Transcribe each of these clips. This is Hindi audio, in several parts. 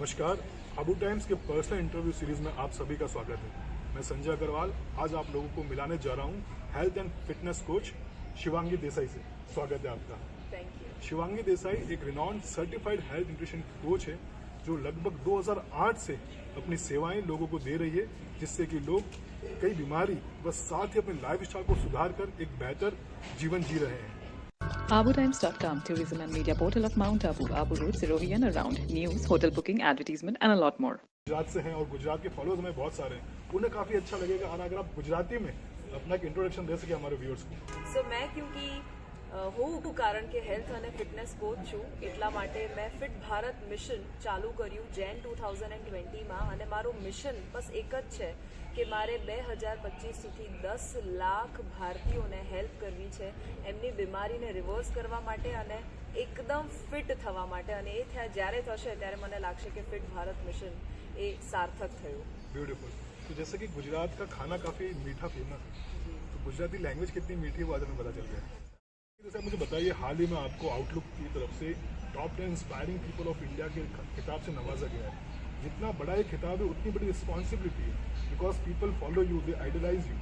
नमस्कार। आबू टाइम्स के पर्सनल इंटरव्यू सीरीज में आप सभी का स्वागत है। मैं संजय अग्रवाल आज आप लोगों को मिलाने जा रहा हूं health and fitness coach Shivangi Desai से। स्वागत है आपका। Thank you. शिवांगी देसाई एक renowned certified health nutrition coach है जो लगभग 2008 से अपनी सेवाएं लोगों को दे रही है, जिससे कि लोग कई बीमारी व साथ ही अपने लाइफस्टाइल को सुधार कर एक बेहतर जीवन जी रहे हैं। AbuTimes.com, tourism and media portal of Mount Abu, Abu Road, Sirohi and around. News, hotel booking, advertisement and a lot more. Gujarat से हैं और गुजरात के फॉलोअर्स हमें बहुत सारे हैं, उन्हें काफी अच्छा लगेगा और अगर आप गुजराती में अपना एक इंट्रोडक्शन दे सके हमारे व्यूअर्स को। सो मैं क्योंकि હું કારણ કે હેલ્થ અને ફિટનેસ કોચ છું એટલા માટે મેં ફિટ ભારત મિશન ચાલુ કર્યું જેન 2020માં અને મારું મિશન બસ એક જ છે કે મારે 2025 સુધી 10 લાખ ભારતીયોને હેલ્પ કરવી છે એમની બીમારીને રિવર્સ કરવા માટે અને એકદમ ફિટ થવા માટે અને એ જ્યારે થશે ત્યારે મને લાગશે કે ફિટ ભારત મિશન એ સાર્થક થયું। ब्यूटीफुल। तो जैसे कि गुजरात का खाना काफी मीठा फेमस है, तो गुजराती लैंग्वेज कितनी मीठी है वो आज हमें पता चल गया। जैसे मुझे बताइए, हाल ही में आपको आउटलुक की तरफ से top 10 inspiring people of India के खिताब से नवाजा गया है। जितना बड़ा ये खिताब है उतनी बड़ी रिस्पॉन्सिबिलिटी है, because people follow you, they idolise you.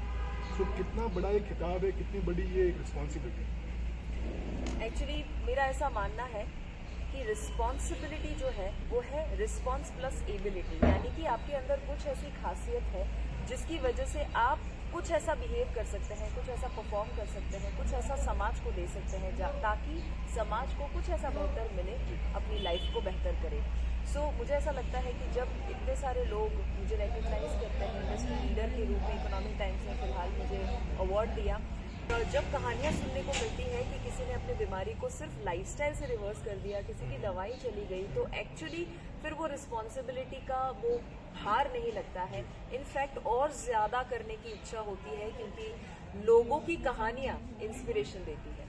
So कितना बड़ा ये खिताब है, कितनी बड़ी ये रिस्पॉन्सिबिलिटी है? एक्चुअली मेरा ऐसा मानना है कि रिस्पॉन्सिबिलिटी जो है वो है रिस्पॉन्स प्लस एबिलिटी, यानी कि आपके अंदर कुछ ऐसी खासियत है जिसकी वजह से आप कुछ ऐसा बिहेव कर सकते हैं, कुछ ऐसा परफॉर्म कर सकते हैं, कुछ ऐसा समाज को दे सकते हैं ताकि समाज को कुछ ऐसा बेहतर मिले, अपनी लाइफ को बेहतर करे। सो मुझे ऐसा लगता है कि जब इतने सारे लोग मुझे रिकग्नाइज करते हैं इंडस्ट्री लीडर के रूप में, इकोनॉमिक टाइम्स ने फिलहाल मुझे अवार्ड दिया, तो जब कहानियाँ सुनने को मिलती है कि किसी ने अपनी बीमारी को सिर्फ लाइफस्टाइल से रिवर्स कर दिया, किसी की दवाई चली गई, तो एक्चुअली फिर वो रिस्पॉन्सिबिलिटी का वो भार नहीं लगता है। इनफैक्ट और ज़्यादा करने की इच्छा होती है क्योंकि लोगों की कहानियाँ इंस्पिरेशन देती है।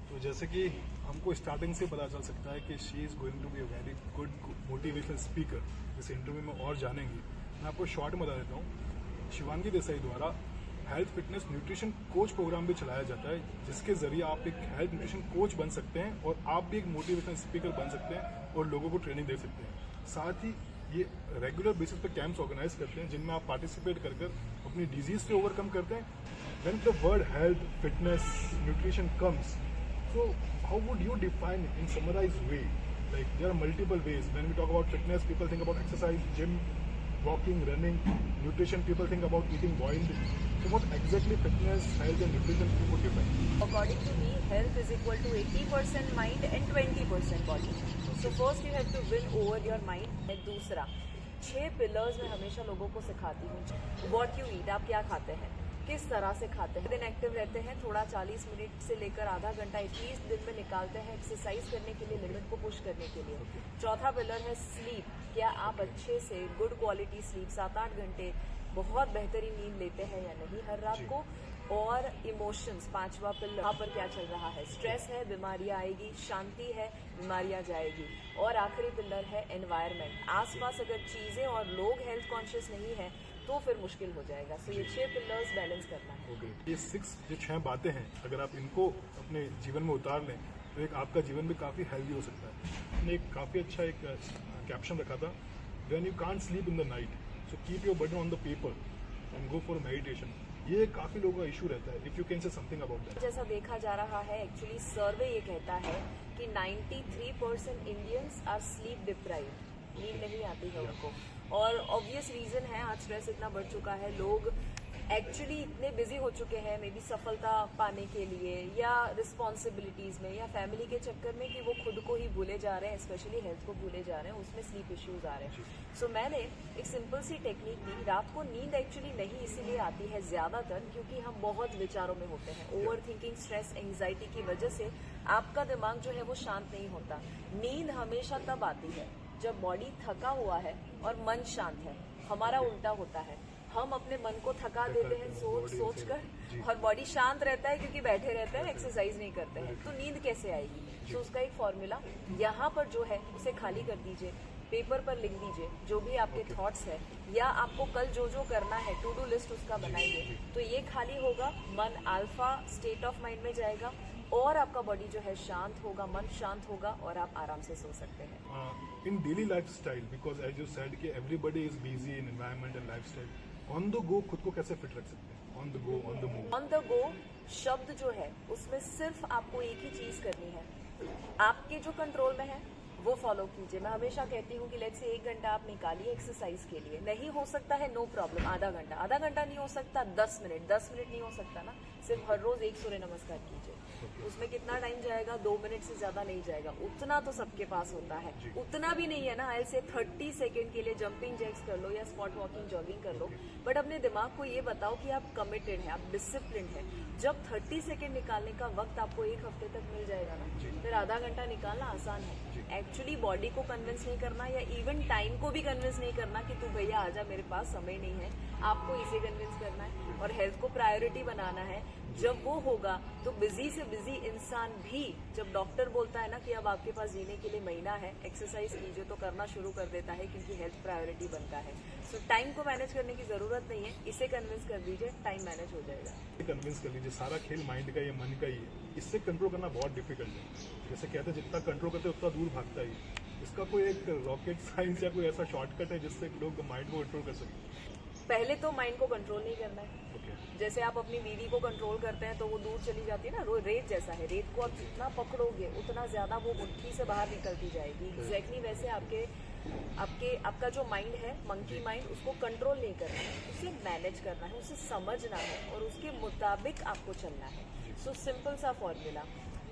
तो जैसे कि हमको स्टार्टिंग से पता चल सकता है कि she is going to be a very good motivational speaker, इस इंटरव्यू में और जानेंगे। मैं आपको शॉर्ट में बता देता हूँ, शिवांगी देसाई द्वारा health fitness nutrition coach programme भी चलाया जाता है, जिसके जरिए आप एक हेल्थ न्यूट्रिशन कोच बन सकते हैं और आप भी एक मोटिवेशनल स्पीकर बन सकते हैं और लोगों को ट्रेनिंग दे सकते हैं। साथ ही ये रेगुलर बेसिस पे कैंप्स ऑर्गेनाइज करते हैं जिनमें आप पार्टिसिपेट कर अपनी डिजीज से ओवरकम करते हैं। When the word health fitness nutrition comes, so how would you define in summarized way? Like there are multiple ways. When we talk about fitness, people think about exercise, gym, walking, running. Nutrition, people think about eating boiled. So what exactly fitness, health and nutrition you would define? According to me, health is equal to 80% mind and 20% body. So first you have to win over your mind. and दूसरा 6 पिलर्स में हमेशा लोगों को सिखाती हूँ। What you eat, आप क्या खाते हैं, किस तरह से खाते हैं, दिन एक्टिव रहते हैं, थोड़ा 40 मिनट से लेकर आधा घंटा एटलीस्ट दिन में निकालते हैं एक्सरसाइज करने के लिए, लिमिट को पुश करने के लिए। चौथा पिलर है स्लीप, क्या आप अच्छे से गुड क्वालिटी स्लीप 7-8 घंटे बहुत बेहतरीन नींद लेते हैं या नहीं हर रात को। और इमोशंस, 5वां पिलर, वहाँ पर क्या चल रहा है, स्ट्रेस है बीमारियाँ आएगी, शांति है बीमारियाँ जाएगी। और आखिरी पिलर है एनवायरनमेंट, आसपास अगर चीज़ें और लोग हेल्थ कॉन्शियस नहीं है तो फिर मुश्किल हो जाएगा। सो ये 6 पिलर्स बैलेंस करना है। ये 6 बातें हैं, अगर आप इनको अपने जीवन में उतार लें तो एक आपका जीवन भी काफ़ी हेल्दी हो सकता है। मैंने एक काफ़ी अच्छा एक कैप्शन रखा था, when you can't sleep in the night so keep your burden on the paper and go for meditation. ये काफ़ी लोगों का इशू रहता है। If you can say something about that. जैसा देखा जा रहा है, एक्चुअली सर्वे ये कहता है कि 93% इंडियंस आर स्लीप डिप्राइव्ड, नींद नहीं आती है उनको। और ऑब्वियस रीजन है, आज स्ट्रेस इतना बढ़ चुका है, लोग एक्चुअली इतने बिजी हो चुके हैं मे बी सफलता पाने के लिए या रिस्पॉन्सिबिलिटीज़ में या फैमिली के चक्कर में कि वो खुद को ही भूले जा रहे हैं, स्पेशली हेल्थ को भूले जा रहे हैं, उसमें स्लीप इश्यूज आ रहे हैं। सो मैंने एक सिंपल सी टेक्निक दी। रात को नींद एक्चुअली नहीं इसीलिए आती है ज़्यादातर क्योंकि हम बहुत विचारों में होते हैं, ओवर थिंकिंग, स्ट्रेस, एंग्जाइटी की वजह से आपका दिमाग जो है वो शांत नहीं होता। नींद हमेशा तब आती है जब बॉडी थका हुआ है और मन शांत है। हमारा उल्टा होता है, हम अपने मन को थका देते हैं सोच कर और बॉडी शांत रहता है क्योंकि बैठे रहते हैं, एक्सरसाइज नहीं करते हैं, तो नींद कैसे आएगी। तो उसका एक फॉर्मूला यहाँ पर जो है उसे खाली कर दीजिए, पेपर पर लिख दीजिए जो भी आपके थॉट्स है या आपको कल जो जो करना है, टू डू लिस्ट उसका बनाइए। तो ये खाली होगा, मन अल्फा स्टेट ऑफ माइंड में जाएगा, और आपका बॉडी जो है शांत होगा, मन शांत होगा और आप आराम से सो सकते हैं। In daily lifestyle, because as you said कि everybody is busy in environment and lifestyle, on the go खुद को कैसे फिट रख सकते हैं? On the go, on the move. On the go शब्द जो है उसमें सिर्फ आपको एक ही चीज करनी है, आपके जो कंट्रोल में है वो फॉलो कीजिए। मैं हमेशा कहती हूँ कि लेट से 1 घंटा आप निकालिए एक्सरसाइज के लिए। नहीं हो सकता है नो प्रॉब्लम, आधा घंटा नहीं हो सकता, 10 मिनट नहीं हो सकता ना, सिर्फ हर रोज 1 सूर्य नमस्कार कीजिए। उसमें कितना टाइम जाएगा? 2 मिनट से ज्यादा नहीं जाएगा। उतना तो सबके पास होता है, उतना भी नहीं है ना। आई से 30 सेकेंड के लिए जंपिंग जैक्स कर लो या स्पॉट वॉकिंग जॉगिंग कर लो, बट अपने दिमाग को ये बताओ कि आप कमिटेड है, आप डिसिप्लिन है। जब 30 सेकेंड निकालने का वक्त आपको 1 हफ्ते तक मिल जाएगा ना, फिर आधा घंटा निकालना आसान है। एक्चुअली बॉडी को कन्विंस नहीं करना या इवन टाइम को भी कन्विंस नहीं करना कि तू भैया आजा, मेरे पास समय नहीं है, आपको इसे कन्विंस करना है और हेल्थ को प्रायोरिटी बनाना है। जब वो होगा तो बिजी से बिजी इंसान भी, जब डॉक्टर बोलता है ना कि अब आपके पास जीने के लिए महीना है, एक्सरसाइज कीजिए, तो करना शुरू कर देता है क्योंकि हेल्थ प्रायोरिटी बनता है। सो टाइम को मैनेज करने की जरूरत नहीं है, इसे कन्विंस कर दीजिए, टाइम मैनेज हो जाएगा। कन्विंस कर लीजिए, सारा खेल माइंड का या मन का ही है, इससे कंट्रोल करना बहुत डिफिकल्ट है। जैसे कहते हैं जितना कंट्रोल करते हैं उतना दूर भागता ही। इसका कोई एक रॉकेट साइंस या कोई ऐसा शॉर्टकट है जिससे लोग माइंड को कंट्रोल कर सकें? पहले तो माइंड को कंट्रोल नहीं करना है। जैसे आप अपनी बीवी को कंट्रोल करते हैं तो वो दूर चली जाती है ना, रेत जैसा है, रेत को आप जितना पकड़ोगे उतना ज्यादा वो मुट्ठी से बाहर निकलती जाएगी। एग्जैक्टली वैसे आपका जो माइंड है, मंकी माइंड, उसको कंट्रोल नहीं करना है, उसे मैनेज करना है, उसे समझना है और उसके मुताबिक आपको चलना है। सो सिंपल सा फॉर्मूला,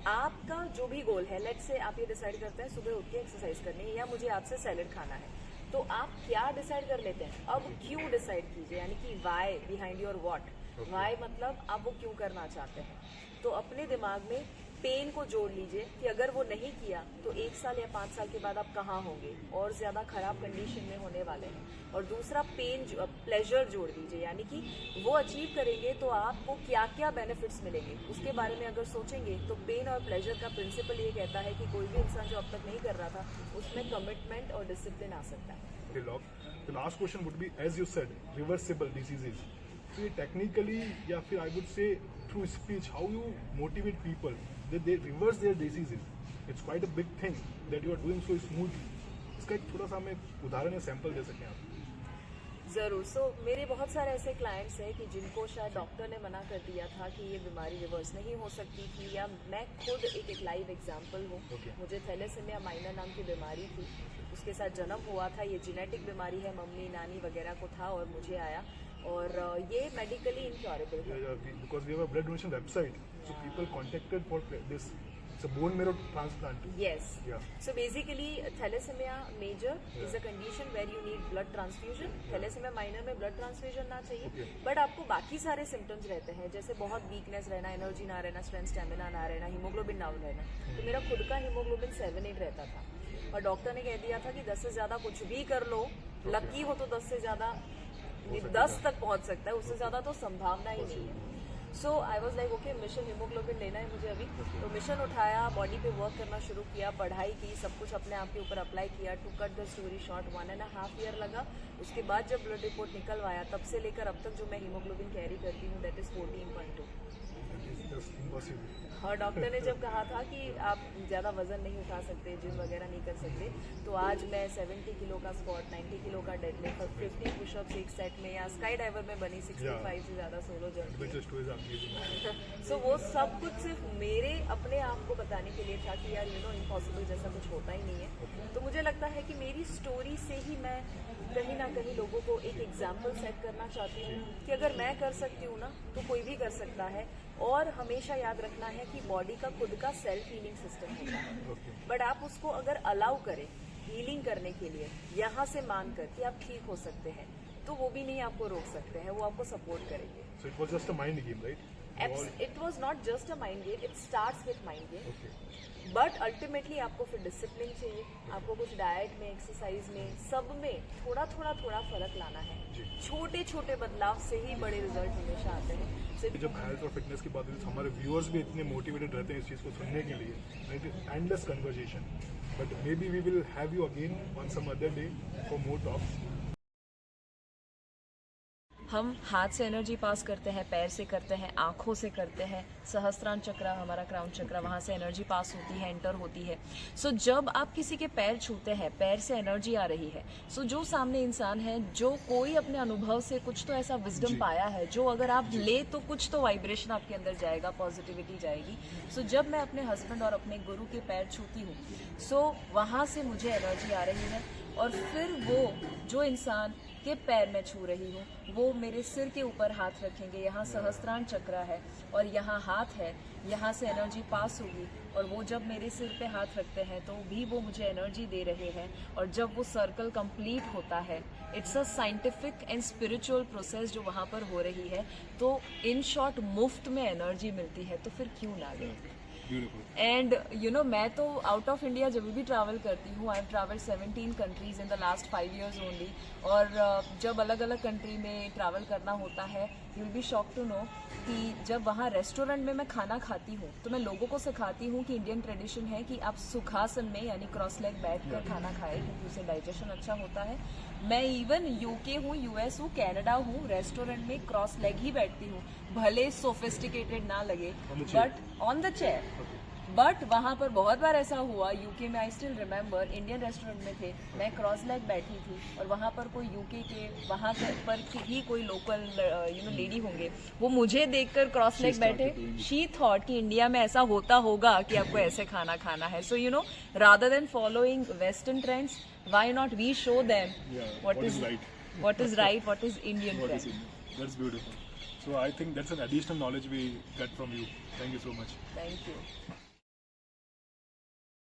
आपका जो भी गोल है, लेट्स से आप ये डिसाइड करते हैं सुबह उठ के एक्सरसाइज करनी है या मुझे आपसे सैलेड खाना है, तो आप क्या डिसाइड कर लेते हैं? अब क्यों डिसाइड कीजिए, यानी कि why behind your what. Why मतलब आप वो क्यों करना चाहते हैं। तो अपने दिमाग में पेन को जोड़ लीजिए कि अगर वो नहीं किया तो 1 साल या 5 साल के बाद आप कहाँ होंगे, और ज्यादा खराब कंडीशन में होने वाले हैं। और दूसरा प्लेजर जोड़ दीजिए, यानी कि वो अचीव करेंगे तो आपको क्या क्या बेनिफिट्स मिलेंगे, उसके बारे में अगर सोचेंगे तो पेन और प्लेजर का प्रिंसिपल ये कहता है कि कोई भी इंसान जो अब तक नहीं कर रहा था उसमें कमिटमेंट और डिसिप्लिन आ सकता है। The last question would be, as you said, reversible diseases. So ये technically या फिर I would say through speech, how you motivate people that they reverse their diseases. It's quite a big thing that you are doing so smoothly. इसका एक थोड़ा सा हमें उदाहरण या सैंपल दे सकें आप? जरूर। सो मेरे बहुत सारे ऐसे क्लाइंट्स हैं कि जिनको शायद डॉक्टर ने मना कर दिया था कि ये बीमारी रिवर्स नहीं हो सकती थी, या मैं खुद एक लाइव एग्जांपल हूँ। मुझे थैलेसीमिया माइनर नाम की बीमारी थी, उसके साथ जन्म हुआ था। ये जेनेटिक बीमारी है, मम्मी नानी वगैरह को था और मुझे आया, और ये मेडिकली इनक्योरेबल है। Because we have a blood donation website, so people contacted for this. It's a bone marrow transplant. Yes. Yeah. So basically, thalassemia major is a condition where you need blood transfusion. Thalassemia minor में blood transfusion ना चाहिए, but आपको बाकी सारे symptoms रहते हैं, जैसे बहुत weakness रहना, एनर्जी ना रहना, स्ट्रेंथ स्टेमिना ना रहना, हीमोग्लोबिन डाउन रहना। तो मेरा खुद का हीमोग्लोबिन 7-8 रहता था, और डॉक्टर ने कह दिया था कि 10 से ज्यादा कुछ भी कर लो, लकी हो तो 10 से ज्यादा 10 तक पहुंच सकता है, उससे ज्यादा तो संभावना ही नहीं है। So I was like okay, mission haemoglobin लेना है मुझे अभी, तो मिशन उठाया, बॉडी पे वर्क करना शुरू किया, पढ़ाई की, सब कुछ अपने आप के ऊपर अप्लाई किया। To cut the story short 1.5 year लगा। उसके बाद जब ब्लड रिपोर्ट निकलवाया, तब से लेकर अब तक जो मैं हीमोग्लोबिन कैरी करती हूँ दैट इज 14.2। और डॉक्टर ने जब कहा था कि आप ज़्यादा वजन नहीं उठा सकते, जिम वगैरह नहीं कर सकते, तो आज मैं 70 किलो का स्क्वाट, 90 किलो का डेडलिफ्ट और 50 पुशअप्स एक सेट में, या स्काई डाइवर में बनी 65 से ज़्यादा सोलो जंप। सो वो सब कुछ सिर्फ मेरे अपने आप को बताने के लिए था कि यार इम्पॉसिबल जैसा कुछ होता ही नहीं है। तो मुझे लगता है कि मेरी स्टोरी से ही मैं कहीं ना कहीं लोगों को एक एग्जाम्पल सेट करना चाहती हूँ कि अगर मैं कर सकती हूँ ना तो कोई भी कर सकता है। और हमेशा याद रखना है कि बॉडी का खुद का सेल्फ हीलिंग सिस्टम होता है, बट आप उसको अगर अलाउ करें हीलिंग करने के लिए, यहाँ से मान कर कि आप ठीक हो सकते हैं, तो वो भी नहीं आपको रोक सकते हैं, वो आपको सपोर्ट करेंगे। So it was just a mind game, right? It was not just a mind game, it starts with mind game. But ultimately आपको फिर डिसिप्लिन चाहिए, आपको कुछ डाइट में, एक्सरसाइज में, सब में थोड़ा फर्क लाना है। छोटे छोटे बदलाव से ही बड़े रिजल्ट हमेशा आते हैं। जब हेल्थ और फिटनेस की बात होती है तो हमारे व्यूअर्स भी इतने मोटिवेटेड रहते हैं इस चीज़ को सुनने के लिए। It is endless conversation, but may be we will have you again on some other day for more talks. हम हाथ से एनर्जी पास करते हैं, पैर से करते हैं, आँखों से करते हैं, सहस्त्रांश चक्र हमारा क्राउन चक्र, वहाँ से एनर्जी पास होती है, एंटर होती है। सो जब आप किसी के पैर छूते हैं, पैर से एनर्जी आ रही है, सो जो सामने इंसान है, जो कोई अपने अनुभव से कुछ तो ऐसा विजडम पाया है जो अगर आप ले तो कुछ तो वाइब्रेशन आपके अंदर जाएगा, पॉजिटिविटी जाएगी। सो जब मैं अपने हस्बैंड और अपने गुरु के पैर छूती हूँ, सो वहाँ से मुझे एनर्जी आ रही है और फिर वो जो इंसान के पैर में छू रही हूँ वो मेरे सिर के ऊपर हाथ रखेंगे, यहाँ सहस्त्रांश चक्र है और यहाँ हाथ है, यहाँ से एनर्जी पास होगी और वो जब मेरे सिर पे हाथ रखते हैं तो भी वो मुझे एनर्जी दे रहे हैं और जब वो सर्कल कंप्लीट होता है, it's a scientific and spiritual process जो वहाँ पर हो रही है, तो इन शॉर्ट मुफ्त में एनर्जी मिलती है, तो फिर क्यों ना ले। एंड यू नो मैं तो आउट ऑफ इंडिया जब भी ट्रैवल करती हूँ, I have travel 17 countries in the last 5 years only, और जब अलग अलग कंट्री में ट्रैवल करना होता है, you will be shock to know कि जब वहाँ रेस्टोरेंट में मैं खाना खाती हूँ तो मैं लोगों को सिखाती हूँ कि इंडियन ट्रेडिशन है कि आप सुखासन में यानी क्रॉस लेग बैठ कर खाना खाएं क्योंकि उससे डाइजेशन अच्छा होता है। मैं इवन यूके हूँ, यूएस हूँ, कनाडा हूँ, रेस्टोरेंट में क्रॉस लेग ही बैठती हूँ, भले सोफिस्टिकेटेड ना लगे, but on the chair. But वहाँ पर बहुत बार ऐसा हुआ, यूके में I still remember, Indian restaurant में थे, मैं क्रॉस लेग बैठी थी और वहाँ पर कोई यूके के वहाँ पर ही कोई लोकल लेडी होंगे, वो मुझे देखकर क्रॉस लेग बैठे, शी थॉट कि इंडिया में ऐसा होता होगा कि आपको ऐसे खाना खाना है। So you know, rather than following western trends, why not we show them what is right, what is Indian trend. That's beautiful. So I think that's an additional knowledge we get from you. Thank you so much. Thank you.